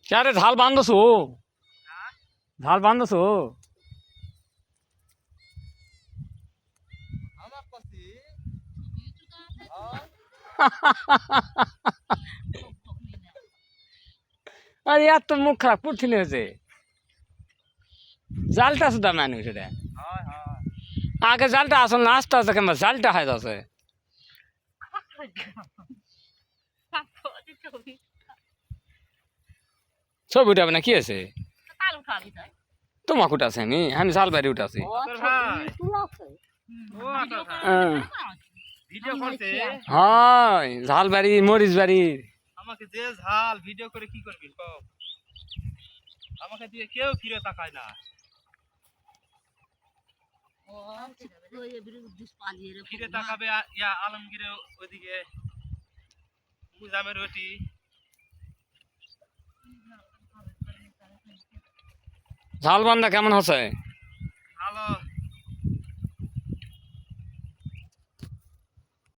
ক্যারে ঝাল বান্ধছো ঝাল বান্ধছো আরে यार तो मुख खराब कुछ नहीं होते জালটা সুদা মানুষ এটা আগে জালটা আসল না আস্তে আস্তে কেমন জালটা হয় আছে ছবি উঠাবে না কি আছে তোমাকে উঠাছে আমি জাল বাড়ি উঠাছি হয় ঝাল বাড়ি মরিচ বাড়ি আমাকে যে ঝাল ভিডিও করে কি করবি আমাকে দিয়ে কেউ ফিরে তাকায় না ফিরে তাকাবে ইয়া আলমগীরের ওইদিকে মুজামের ওটি ঝাল বান্ধা কেমন হচ্ছে